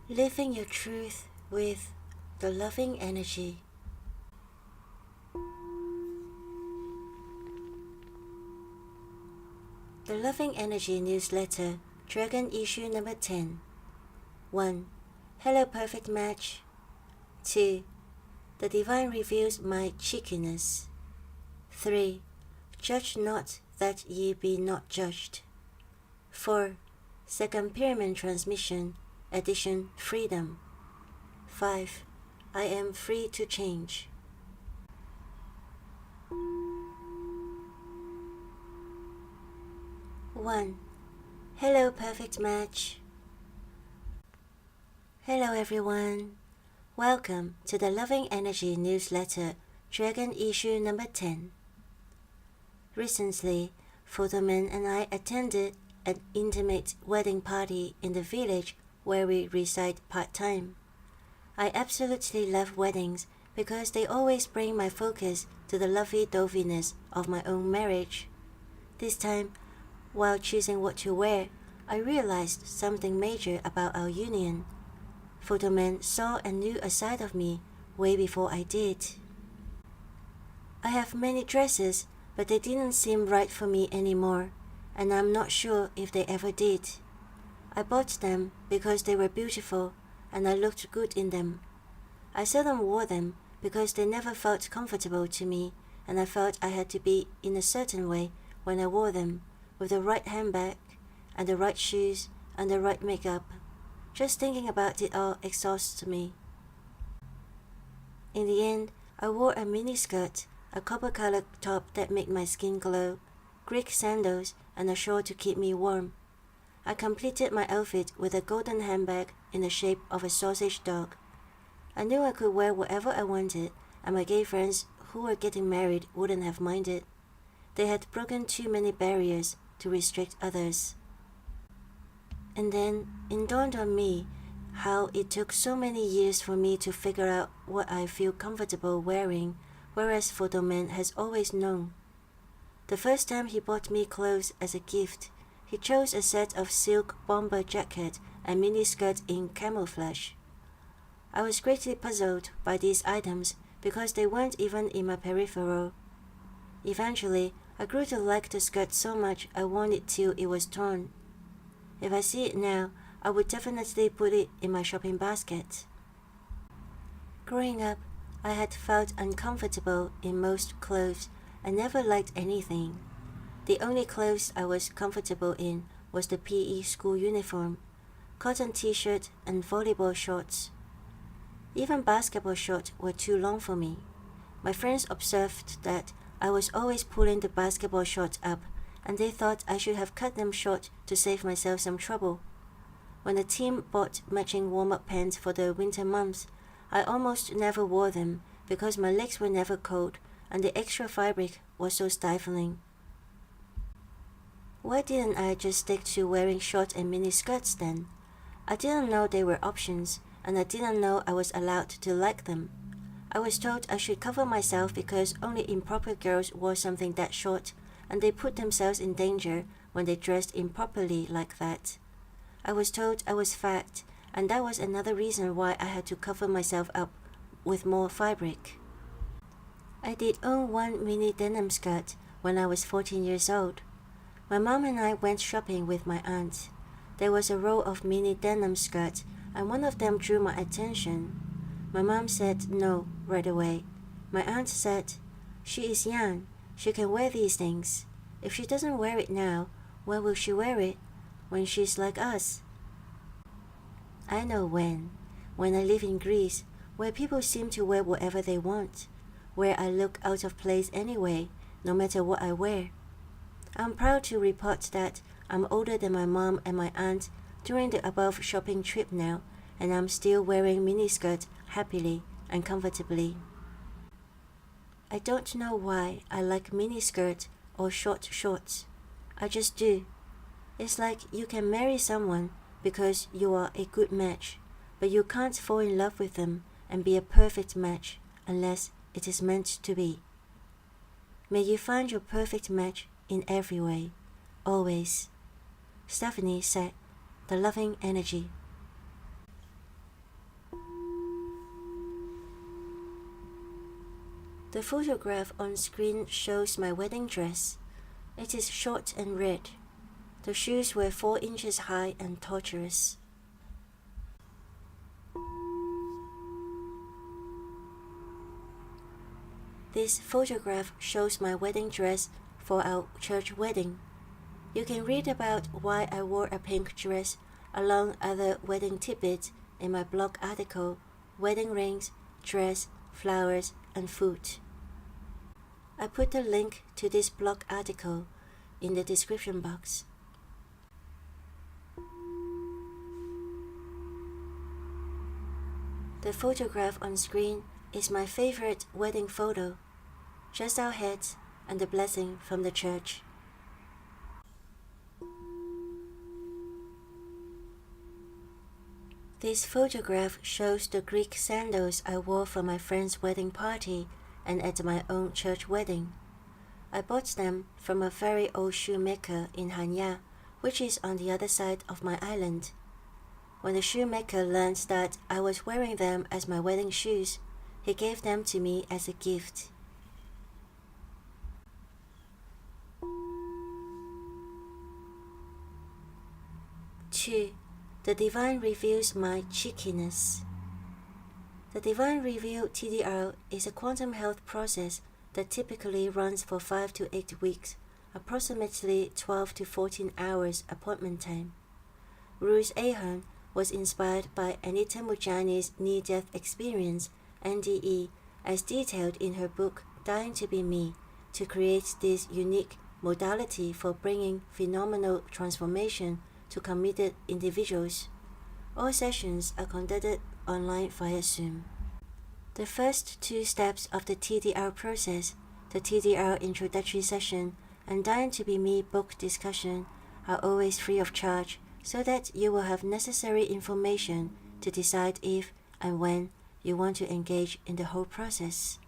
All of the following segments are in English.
Living your truth with the loving energy. The Loving Energy newsletter, Dragon issue number 10. 1. Hello perfect match. 2. The divine reveals my cheekiness. 3. Judge not that ye be not judged. 4. Second Pyramid Transmission, Edition Freedom. 5. I am free to change. One. Hello perfect match. Hello everyone. Welcome to the Loving Energy newsletter, Dragon issue number 10. Recently, Photoman and I attended an intimate wedding party in the village where we reside part-time. I absolutely love weddings because they always bring my focus to the lovey-doveyness of my own marriage. This time, while choosing what to wear, I realized something major about our union. Photoman saw and knew a side of me way before I did. I have many dresses, but they didn't seem right for me anymore, and I'm not sure if they ever did. I bought them because they were beautiful and I looked good in them. I seldom wore them because they never felt comfortable to me, and I felt I had to be in a certain way when I wore them, with the right handbag and the right shoes and the right makeup. Just thinking about it all exhausts me. In the end, I wore a miniskirt, a copper-colored top that made my skin glow, Greek sandals, and a shawl to keep me warm. I completed my outfit with a golden handbag in the shape of a sausage dog. I knew I could wear whatever I wanted, and my gay friends who were getting married wouldn't have minded. They had broken too many barriers to restrict others. And then it dawned on me how it took so many years for me to figure out what I feel comfortable wearing, whereas Photoman has always known. The first time he bought me clothes as a gift, he chose a set of silk bomber jacket and miniskirt in camouflage. I was greatly puzzled by these items because they weren't even in my peripheral. Eventually, I grew to like the skirt so much I worn it till it was torn. If I see it now, I would definitely put it in my shopping basket. Growing up, I had felt uncomfortable in most clothes and never liked anything. The only clothes I was comfortable in was the PE school uniform, cotton t-shirt and volleyball shorts. Even basketball shorts were too long for me. My friends observed that I was always pulling the basketball shorts up, and they thought I should have cut them short to save myself some trouble. When the team bought matching warm-up pants for the winter months, I almost never wore them because my legs were never cold and the extra fabric was so stifling. Why didn't I just stick to wearing short and mini skirts then? I didn't know they were options, and I didn't know I was allowed to like them. I was told I should cover myself because only improper girls wore something that short, and they put themselves in danger when they dressed improperly like that. I was told I was fat, and that was another reason why I had to cover myself up with more fabric. I did own one mini denim skirt when I was 14 years old. My mom and I went shopping with my aunt. There was a row of mini denim skirts, and one of them drew my attention. My mom said no right away. My aunt said, "She is young. She can wear these things. If she doesn't wear it now, when will she wear it? When she's like us." I know when. When I live in Greece, where people seem to wear whatever they want, where I look out of place anyway, no matter what I wear. I'm proud to report that I'm older than my mom and my aunt during the above shopping trip now, and I'm still wearing miniskirts happily and comfortably. I don't know why I like miniskirt or short shorts. I just do. It's like you can marry someone because you are a good match, but you can't fall in love with them and be a perfect match unless it is meant to be. May you find your perfect match in every way, always. Stephanie said, The Loving Energy. The photograph on screen shows my wedding dress. It is short and red. The shoes were 4 inches high and tortuous. This photograph shows my wedding dress for our church wedding. You can read about why I wore a pink dress along other wedding tidbits in my blog article, Wedding Rings, Dress, Flowers, and Food. I put the link to this blog article in the description box. The photograph on screen is my favorite wedding photo, just our heads and the blessing from the church. This photograph shows the Greek sandals I wore for my friend's wedding party and at my own church wedding. I bought them from a very old shoemaker in Hanya, which is on the other side of my island. When the shoemaker learned that I was wearing them as my wedding shoes, he gave them to me as a gift. Two, the divine reveals my cheekiness. The divine reveal TDR is a quantum health process that typically runs for 5 to 8 weeks, approximately 12 to 14 hours appointment time. Ruth Ahern was inspired by Anita Mujani's near-death experience, NDE, as detailed in her book Dying to Be Me, to create this unique modality for bringing phenomenal transformation to committed individuals. All sessions are conducted online via Zoom. The first 2 steps of the TDR process, the TDR introductory session and Dying to Be Me book discussion, are always free of charge so that you will have necessary information to decide if and when you want to engage in the whole process.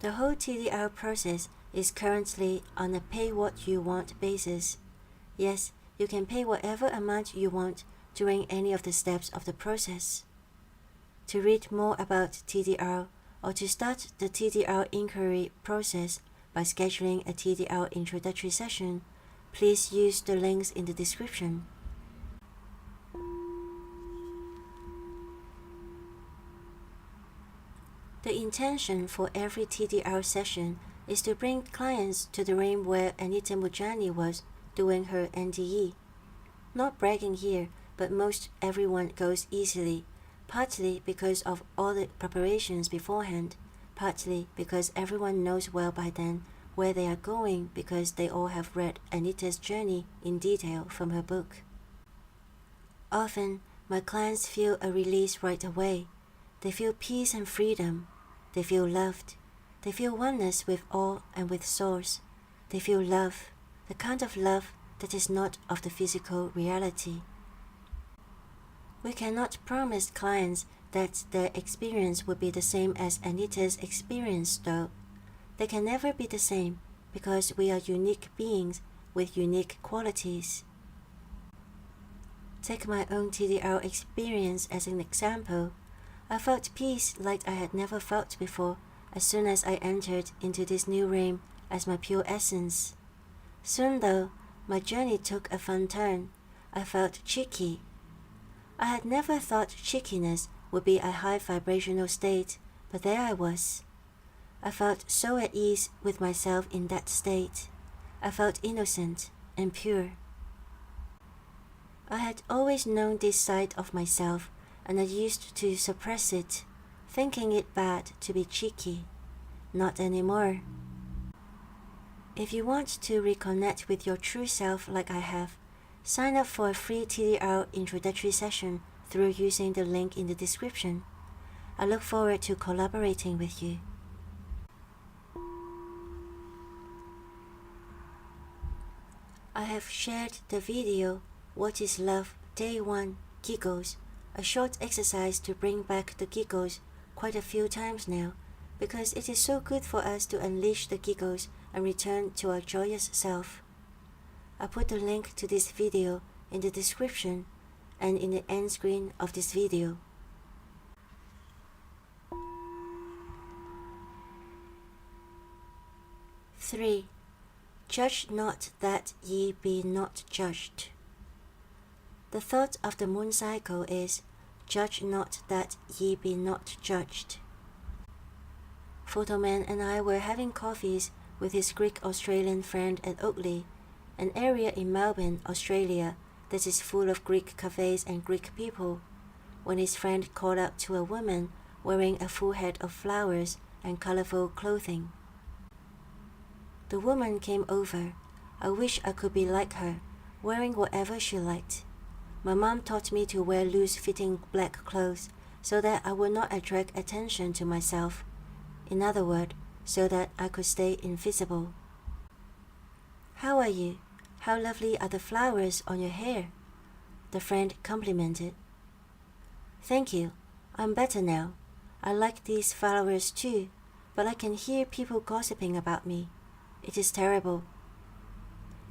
The whole TDR process is currently on a pay what you want basis. Yes, you can pay whatever amount you want during any of the steps of the process. To read more about TDR or to start the TDR inquiry process by scheduling a TDR introductory session, please use the links in the description. The intention for every TDR session is to bring clients to the realm where Anita Mujani was doing her NDE. Not bragging here, but most everyone goes easily, partly because of all the preparations beforehand, partly because everyone knows well by then where they are going because they all have read Anita's journey in detail from her book. Often, my clients feel a release right away. They feel peace and freedom. They feel loved. They feel oneness with all and with Source. They feel love, the kind of love that is not of the physical reality. We cannot promise clients that their experience will be the same as Anita's experience, though. They can never be the same because we are unique beings with unique qualities. Take my own TDR experience as an example. I felt peace like I had never felt before as soon as I entered into this new realm as my pure essence. Soon though, my journey took a fun turn. I felt cheeky. I had never thought cheekiness would be a high vibrational state, but there I was. I felt so at ease with myself in that state. I felt innocent and pure. I had always known this side of myself, and I used to suppress it, thinking it bad to be cheeky. Not anymore. If you want to reconnect with your true self like I have, sign up for a free TDR introductory session through using the link in the description. I look forward to collaborating with you. I have shared the video What is Love Day 1 Giggles, a short exercise to bring back the giggles, quite a few times now, because it is so good for us to unleash the giggles and return to our joyous self. I put the link to this video in the description and in the end screen of this video. 3. Judge not that ye be not judged. The thought of the moon cycle is, judge not that ye be not judged. Photoman and I were having coffees with his Greek Australian friend at Oakley, an area in Melbourne, Australia that is full of Greek cafes and Greek people, when his friend called out to a woman wearing a full head of flowers and colorful clothing. The woman came over. I wish I could be like her, wearing whatever she liked. My mom taught me to wear loose-fitting black clothes so that I would not attract attention to myself. In other words, so that I could stay invisible. How are you? How lovely are the flowers on your hair? The friend complimented. Thank you. I'm better now. I like these flowers too, but I can hear people gossiping about me. It is terrible.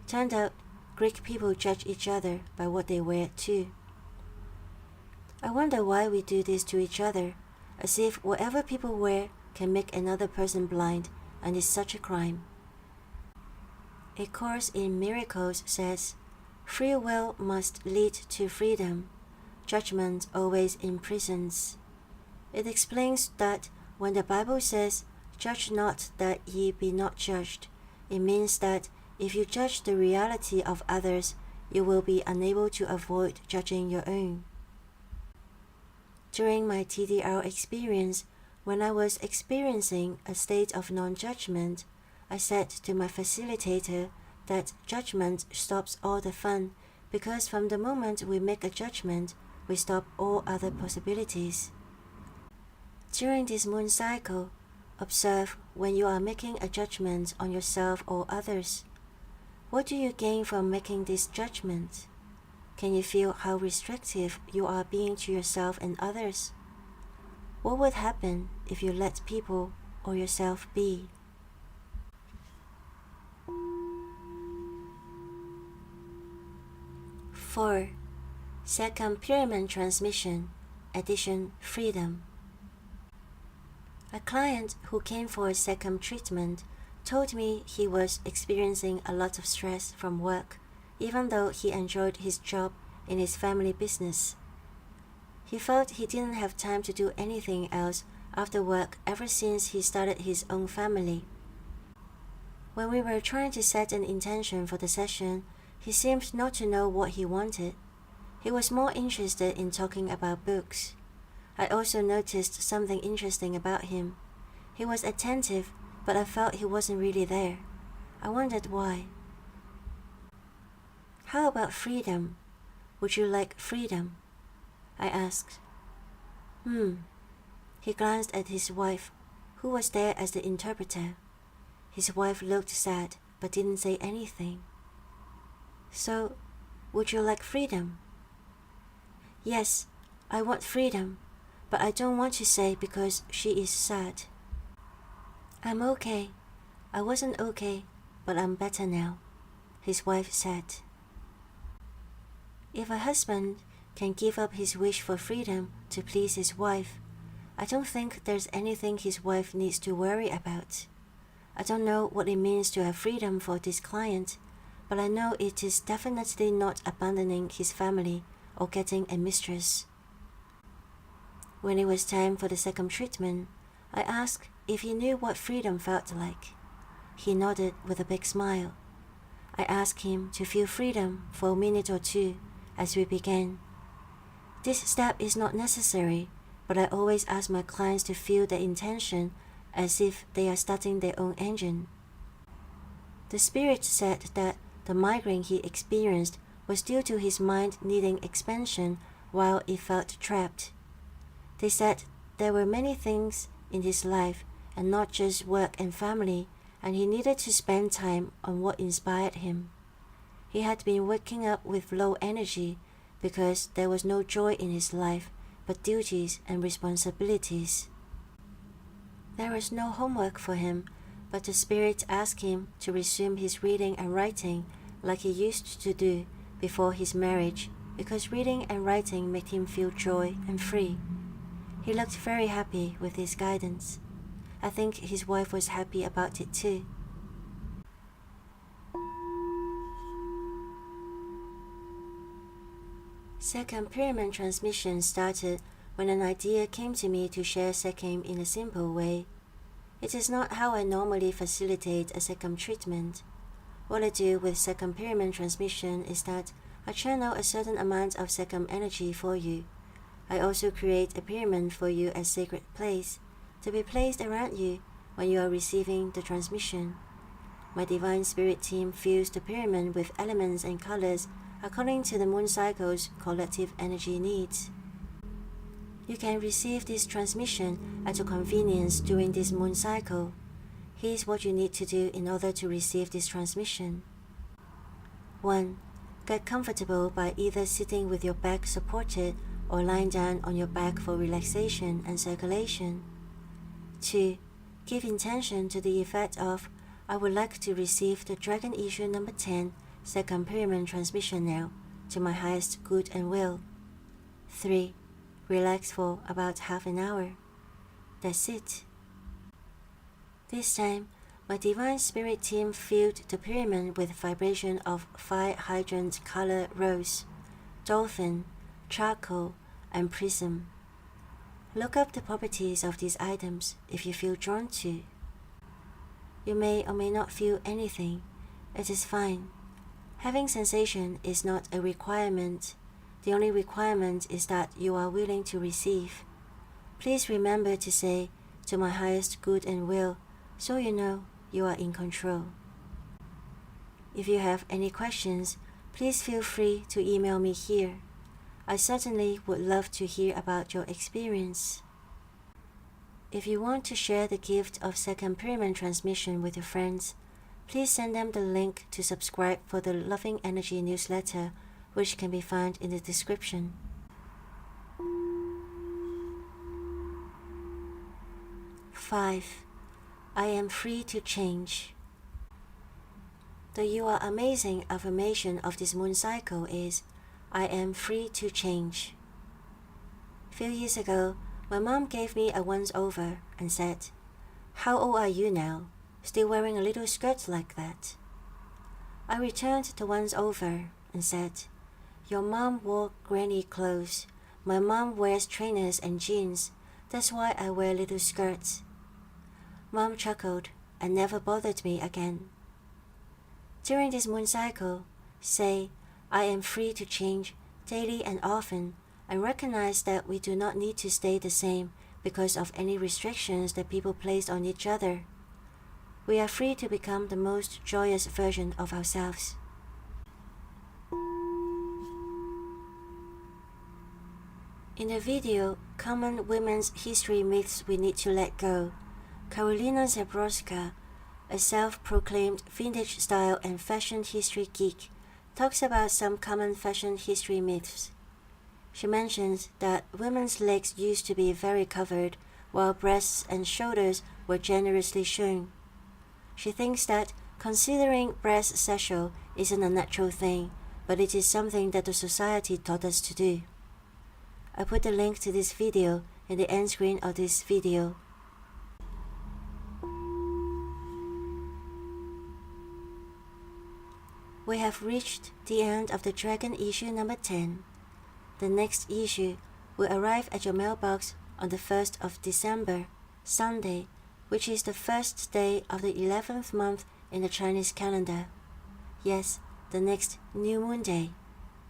Turned out, Greek people judge each other by what they wear too. I wonder why we do this to each other, as if whatever people wear can make another person blind, and is such a crime. A Course in Miracles says, free will must lead to freedom. Judgment always imprisons. It explains that when the Bible says, judge not that ye be not judged, it means that if you judge the reality of others, you will be unable to avoid judging your own. During my TDR experience, when I was experiencing a state of non-judgment, I said to my facilitator that judgment stops all the fun, because from the moment we make a judgment, we stop all other possibilities. During this moon cycle, observe when you are making a judgment on yourself or others. What do you gain from making this judgment? Can you feel how restrictive you are being to yourself and others? What would happen if you let people or yourself be? Four, Second Pyramid Transmission, Edition Freedom. A client who came for a second treatment told me he was experiencing a lot of stress from work, even though he enjoyed his job in his family business. He felt he didn't have time to do anything else after work ever since he started his own family. When we were trying to set an intention for the session, he seemed not to know what he wanted. He was more interested in talking about books. I also noticed something interesting about him. He was attentive, but I felt he wasn't really there. I wondered why. How about freedom? Would you like freedom? I asked. He glanced at his wife, who was there as the interpreter. His wife looked sad, but didn't say anything. So, would you like freedom? Yes, I want freedom, but I don't want to say because she is sad. I'm okay. I wasn't okay, but I'm better now, his wife said. If a husband can give up his wish for freedom to please his wife, I don't think there's anything his wife needs to worry about. I don't know what it means to have freedom for this client, but I know it is definitely not abandoning his family or getting a mistress. When it was time for the second treatment, I asked if he knew what freedom felt like. He nodded with a big smile. I asked him to feel freedom for a minute or two as we began. This step is not necessary, but I always ask my clients to feel the intention as if they are starting their own engine. The spirit said that the migraine he experienced was due to his mind needing expansion while it felt trapped. They said there were many things in his life and not just work and family, and he needed to spend time on what inspired him. He had been waking up with low energy because there was no joy in his life but duties and responsibilities. There was no homework for him, but the spirit asked him to resume his reading and writing like he used to do before his marriage, because reading and writing made him feel joy and free. He looked very happy with his guidance. I think his wife was happy about it too. Second pyramid transmission started when an idea came to me to share second in a simple way. It is not how I normally facilitate a second treatment. What I do with second pyramid transmission is that I channel a certain amount of second energy for you. I also create a pyramid for you as sacred place, to be placed around you when you are receiving the transmission. My Divine Spirit team fills the pyramid with elements and colors according to the moon cycle's collective energy needs. You can receive this transmission at your convenience during this moon cycle. Here's what you need to do in order to receive this transmission. 1. Get comfortable by either sitting with your back supported or lying down on your back for relaxation and circulation. 2. Give intention to the effect of, I would like to receive the Dragon Issue number 10 second pyramid transmission now, to my highest good and will. 3. Relax for about half an hour. That's it. This time, my Divine Spirit team filled the pyramid with vibration of 5 hydrant color rose, dolphin, charcoal, and prism. Look up the properties of these items if you feel drawn to. You may or may not feel anything. It is fine. Having sensation is not a requirement. The only requirement is that you are willing to receive. Please remember to say, to my highest good and will, so you know you are in control. If you have any questions, please feel free to email me here. I certainly would love to hear about your experience. If you want to share the gift of second pyramid transmission with your friends, please send them the link to subscribe for the Loving Energy newsletter, which can be found in the description. 5. I am free to change. The You Are Amazing affirmation of this moon cycle is, I am free to change. A few years ago, my mom gave me a once-over and said, How old are you now? Still wearing a little skirt like that? I returned the once-over and said, Your mom wore granny clothes. My mom wears trainers and jeans. That's why I wear little skirts. Mom chuckled and never bothered me again. During this moon cycle, say, I am free to change daily and often, and recognize that we do not need to stay the same because of any restrictions that people place on each other. We are free to become the most joyous version of ourselves. In the video, Common Women's History Myths We Need to Let Go, Karolina Zabrowska, a self-proclaimed vintage style and fashion history geek, talks about some common fashion history myths. She mentions that women's legs used to be very covered, while breasts and shoulders were generously shown. She thinks that considering breast satchel isn't a natural thing, but it is something that the society taught us to do. I put the link to this video in the end screen of this video. We have reached the end of the Dragon Issue number 10. The next issue will arrive at your mailbox on the 1st of December, Sunday, which is the first day of the 11th month in the Chinese calendar. Yes, the next new moon day.